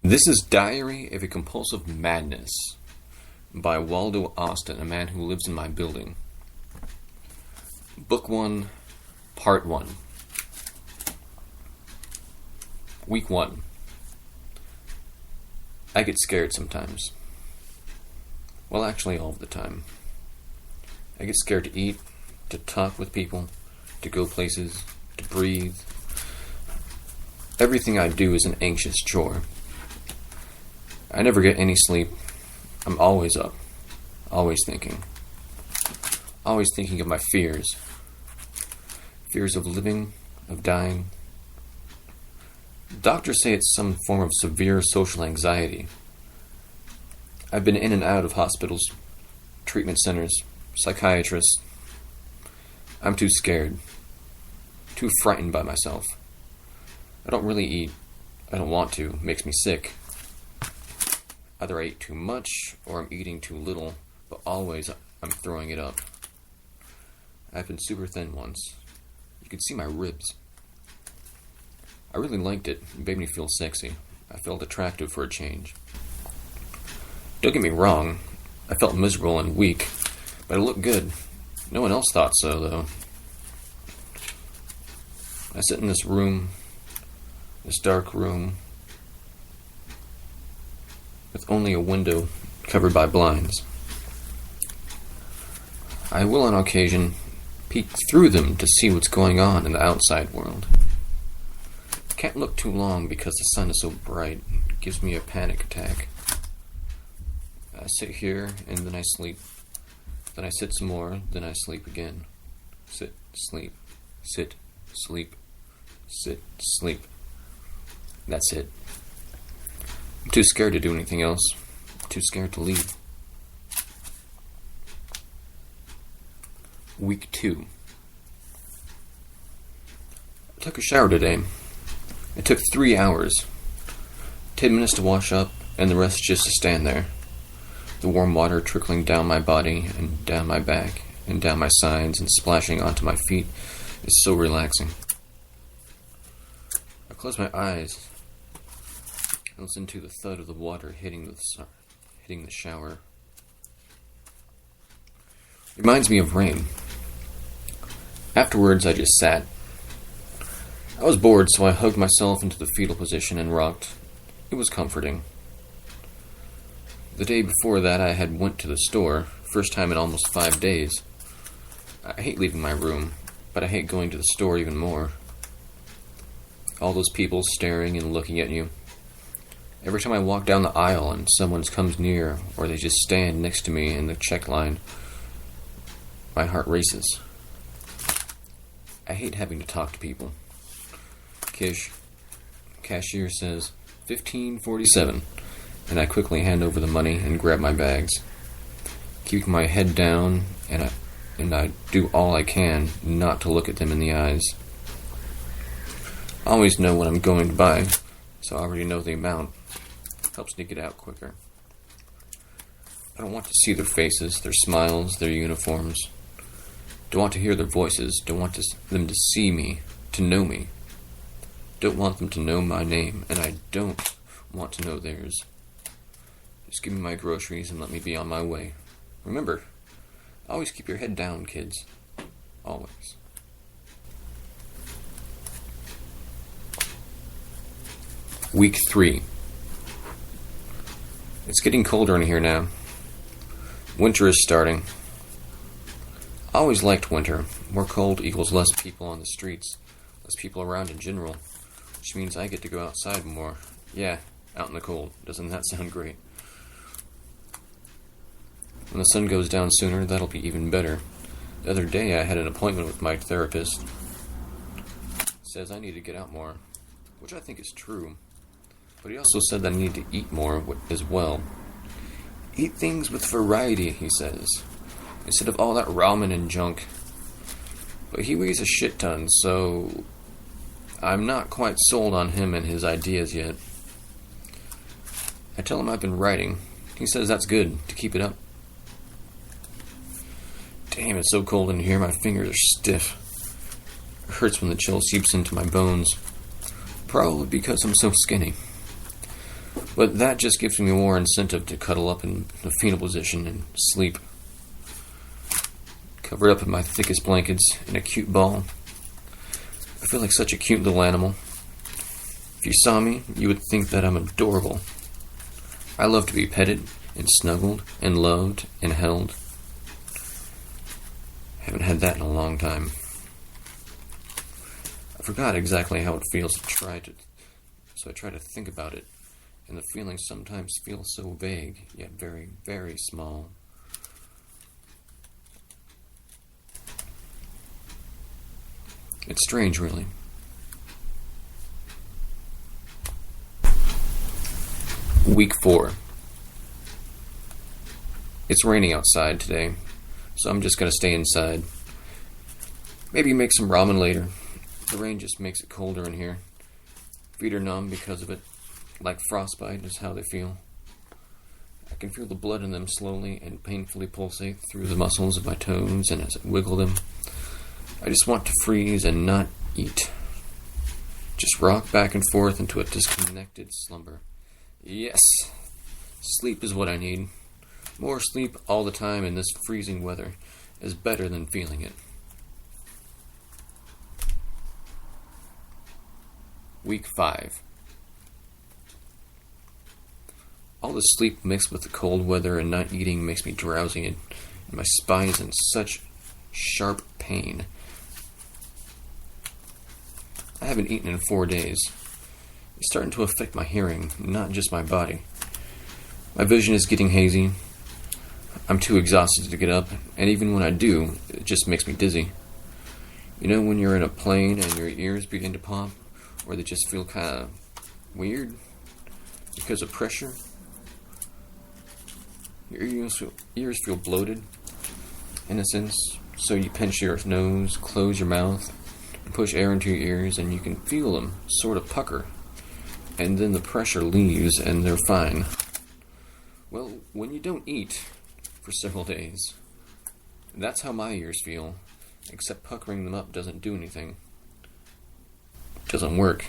This is Diary of a Compulsive Madness by Waldo Austin, a man who lives in my building. Book 1, Part 1. Week 1. I get scared sometimes. Well, actually all of the time. I get scared to eat, to talk with people, to go places, to breathe. Everything I do is an anxious chore. I never get any sleep. I'm always up, always thinking of my fears. Fears of living, of dying. Doctors say it's some form of severe social anxiety. I've been in and out of hospitals, treatment centers, psychiatrists. I'm too scared, too frightened by myself. I don't really eat. I don't want to. It makes me sick. Either I eat too much or I'm eating too little, but always I'm throwing it up. I've been super thin once. You could see my ribs. I really liked it. It made me feel sexy. I felt attractive for a change. Don't get me wrong. I felt miserable and weak, but I looked good. No one else thought so, though. I sit in this room, this dark room, with only a window covered by blinds. I will on occasion peek through them to see what's going on in the outside world. I can't look too long because the sun is so bright. It gives me a panic attack. I sit here and then I sleep. Then I sit some more, then I sleep again. Sit, sleep, sit, sleep, sit, sleep. That's it. I'm too scared to do anything else. I'm too scared to leave. Week 2. I took a shower today. It took 3 hours. 10 minutes to wash up, and the rest just to stand there. The warm water trickling down my body, and down my back, and down my sides, and splashing onto my feet is so relaxing. I close my eyes. Listen to the thud of the water hitting the shower. Reminds me of rain. Afterwards, I just sat. I was bored, so I hugged myself into the fetal position and rocked. It was comforting. The day before that, I had went to the store, first time in almost 5 days. I hate leaving my room, but I hate going to the store even more. All those people staring and looking at you. Every time I walk down the aisle and someone comes near, or they just stand next to me in the check line, my heart races. I hate having to talk to people. Cashier says, $15.47, and I quickly hand over the money and grab my bags. Keeping my head down, and I do all I can not to look at them in the eyes. I always know what I'm going to buy, so I already know the amount. Helps me get out quicker. I don't want to see their faces, their smiles, their uniforms. Don't want to hear their voices. Don't want them to see me, to know me. Don't want them to know my name, and I don't want to know theirs. Just give me my groceries and let me be on my way. Remember, always keep your head down, kids. Always. Week 3. It's getting colder in here now. Winter is starting. I always liked winter. More cold equals less people on the streets, less people around in general, which means I get to go outside more. Yeah, out in the cold. Doesn't that sound great? When the sun goes down sooner, that'll be even better. The other day I had an appointment with my therapist. Says I need to get out more, which I think is true. But he also said that I need to eat more as well. Eat things with variety, he says, instead of all that ramen and junk. But he weighs a shit ton, so I'm not quite sold on him and his ideas yet. I tell him I've been writing. He says that's good, to keep it up. Damn, it's so cold in here, my fingers are stiff. It hurts when the chill seeps into my bones. Probably because I'm so skinny. But that just gives me more incentive to cuddle up in the fetal position and sleep. Covered up in my thickest blankets in a cute ball. I feel like such a cute little animal. If you saw me, you would think that I'm adorable. I love to be petted and snuggled and loved and held. Haven't had that in a long time. I forgot exactly how it feels to try to, so I try to think about it, and the feelings sometimes feel so vague, yet very, very small. It's strange, really. Week 4. It's raining outside today, so I'm just going to stay inside. Maybe make some ramen later. The rain just makes it colder in here. Feet are numb because of it. Like frostbite is how they feel. I can feel the blood in them slowly and painfully pulsate through the muscles of my toes, and as I wiggle them, I just want to freeze and not eat. Just rock back and forth into a disconnected slumber. Yes, sleep is what I need. More sleep all the time in this freezing weather is better than feeling it. Week 5. All the sleep mixed with the cold weather and not eating makes me drowsy, and my spine is in such sharp pain. I haven't eaten in 4 days. It's starting to affect my hearing, not just my body. My vision is getting hazy. I'm too exhausted to get up, and even when I do, it just makes me dizzy. You know when you're in a plane and your ears begin to pop, or they just feel kind of weird because of pressure? Your ears feel bloated, in a sense, so you pinch your nose, close your mouth, and push air into your ears, and you can feel them sort of pucker. And then the pressure leaves, and they're fine. Well, when you don't eat for several days, that's how my ears feel, except puckering them up doesn't do anything. It doesn't work.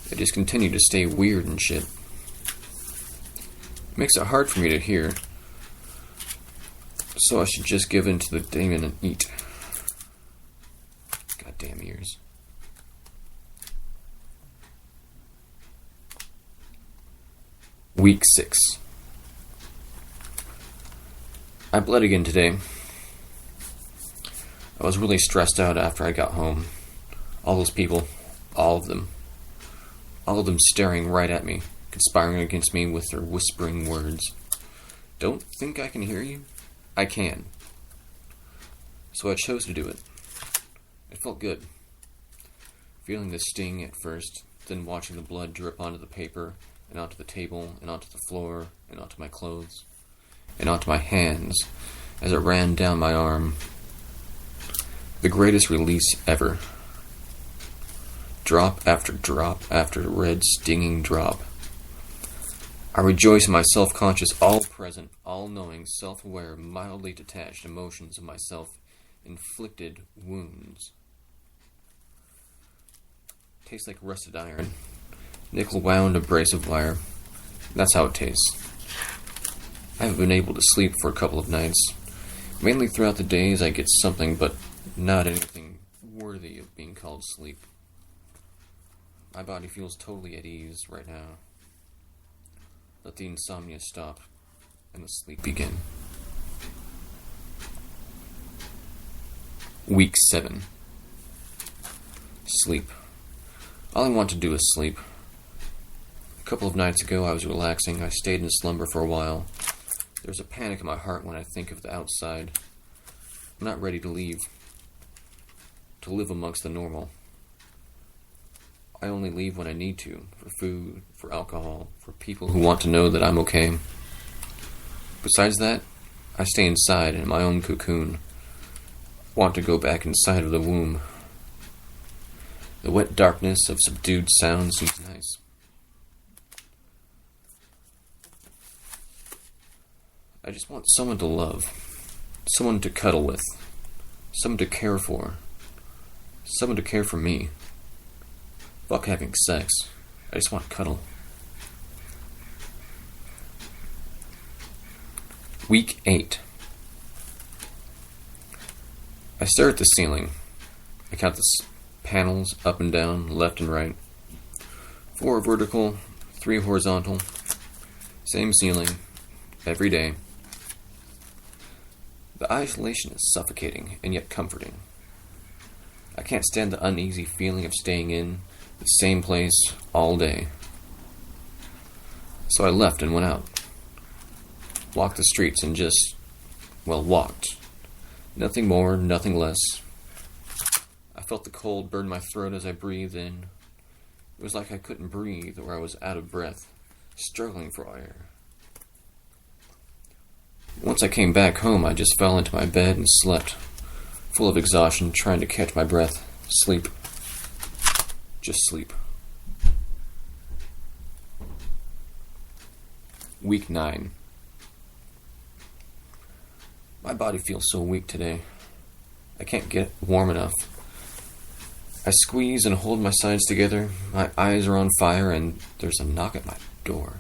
They just continue to stay weird and shit. It makes it hard for me to hear, so I should just give in to the demon and eat. Goddamn ears. Week 6. I bled again today. I was really stressed out after I got home. All those people, all of them staring right at me, conspiring against me with their whispering words. Don't think I can hear you? I can. So I chose to do it. It felt good. Feeling the sting at first, then watching the blood drip onto the paper, and onto the table, and onto the floor, and onto my clothes, and onto my hands as it ran down my arm. The greatest release ever. Drop after drop after red stinging drop. I rejoice in my self-conscious, all-present, all-knowing, self-aware, mildly detached emotions of my self-inflicted wounds. Tastes like rusted iron. Nickel-wound abrasive wire. That's how it tastes. I haven't been able to sleep for a couple of nights. Mainly throughout the days I get something, but not anything worthy of being called sleep. My body feels totally at ease right now. Let the insomnia stop and the sleep begin. Week 7. Sleep. All I want to do is sleep. A couple of nights ago I was relaxing. I stayed in slumber for a while. There's a panic in my heart when I think of the outside. I'm not ready to leave. To live amongst the normal. I only leave when I need to, for food, for alcohol, for people who want to know that I'm okay. Besides that, I stay inside in my own cocoon. Want to go back inside of the womb. The wet darkness of subdued sound seems nice. I just want someone to love, someone to cuddle with, someone to care for, someone to care for me. Fuck having sex. I just want cuddle. Week 8. I stare at the ceiling. I count the panels up and down, left and right. 4 vertical, 3 horizontal. Same ceiling, every day. The isolation is suffocating and yet comforting. I can't stand the uneasy feeling of staying in the same place all day. So I left and went out. Walked the streets and just, walked. Nothing more, nothing less. I felt the cold burn my throat as I breathed in. It was like I couldn't breathe or I was out of breath, struggling for air. Once I came back home, I just fell into my bed and slept, full of exhaustion, trying to catch my breath. Sleep. Just sleep. Week 9. My body feels so weak today. I can't get warm enough. I squeeze and hold my sides together. My eyes are on fire and there's a knock at my door.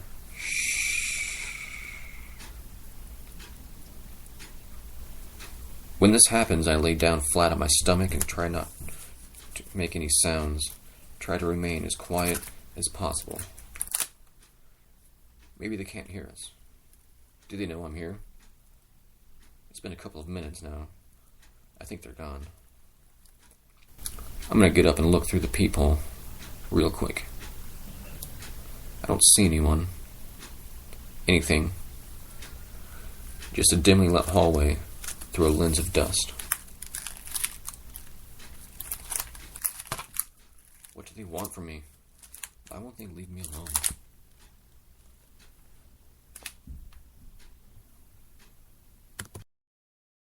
When this happens, I lay down flat on my stomach and try not to make any sounds. Try to remain as quiet as possible. Maybe they can't hear us. Do they know I'm here? It's been a couple of minutes now. I think they're gone. I'm gonna get up and look through the peephole real quick. I don't see anyone. Anything. Just a dimly lit hallway through a lens of dust. What do they want from me? Why won't they leave me alone?